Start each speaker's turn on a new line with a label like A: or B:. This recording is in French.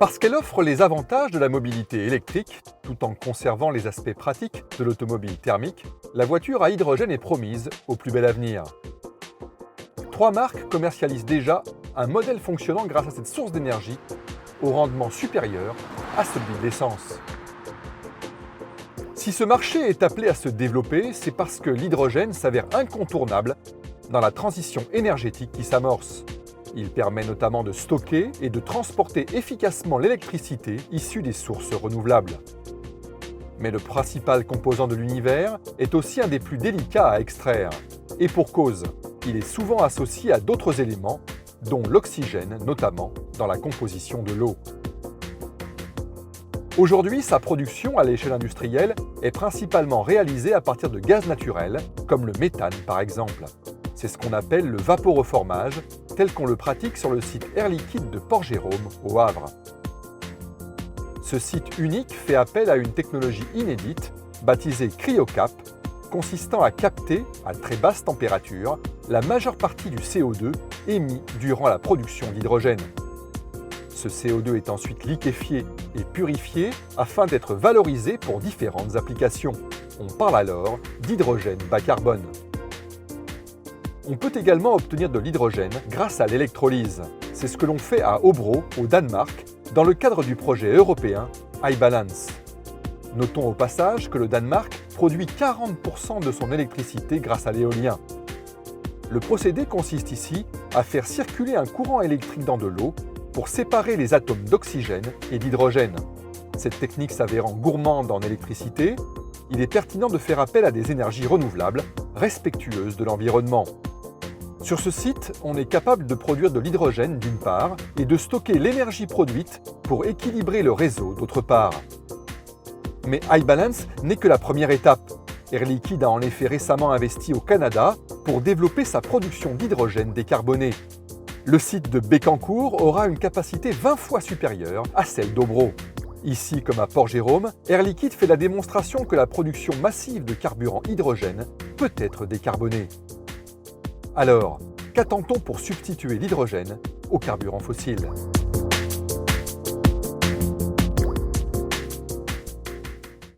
A: Parce qu'elle offre les avantages de la mobilité électrique, tout en conservant les aspects pratiques de l'automobile thermique, la voiture à hydrogène est promise au plus bel avenir. 3 marques commercialisent déjà un modèle fonctionnant grâce à cette source d'énergie au rendement supérieur à celui de l'essence. Si ce marché est appelé à se développer, c'est parce que l'hydrogène s'avère incontournable dans la transition énergétique qui s'amorce. Il permet notamment de stocker et de transporter efficacement l'électricité issue des sources renouvelables. Mais le principal composant de l'univers est aussi un des plus délicats à extraire. Et pour cause, il est souvent associé à d'autres éléments, dont l'oxygène notamment dans la composition de l'eau. Aujourd'hui, sa production à l'échelle industrielle est principalement réalisée à partir de gaz naturels, comme le méthane par exemple. C'est ce qu'on appelle le vaporeformage, tel qu'on le pratique sur le site Air Liquide de Port-Jérôme, au Havre. Ce site unique fait appel à une technologie inédite, baptisée CryoCap, consistant à capter, à très basse température, la majeure partie du CO2 émis durant la production d'hydrogène. Ce CO2 est ensuite liquéfié et purifié afin d'être valorisé pour différentes applications. On parle alors d'hydrogène bas carbone. On peut également obtenir de l'hydrogène grâce à l'électrolyse. C'est ce que l'on fait à Hobro, au Danemark, dans le cadre du projet européen iBalance. Notons au passage que le Danemark produit 40% de son électricité grâce à l'éolien. Le procédé consiste ici à faire circuler un courant électrique dans de l'eau pour séparer les atomes d'oxygène et d'hydrogène. Cette technique s'avérant gourmande en électricité, il est pertinent de faire appel à des énergies renouvelables, respectueuses de l'environnement. Sur ce site, on est capable de produire de l'hydrogène d'une part et de stocker l'énergie produite pour équilibrer le réseau d'autre part. Mais iBalance n'est que la première étape. Air Liquide a en effet récemment investi au Canada pour développer sa production d'hydrogène décarboné. Le site de Bécancour aura une capacité 20 fois supérieure à celle d'Hobro. Ici, comme à Port-Jérôme, Air Liquide fait la démonstration que la production massive de carburant hydrogène peut être décarbonée. Alors, qu'attend-on pour substituer l'hydrogène au carburant fossile ?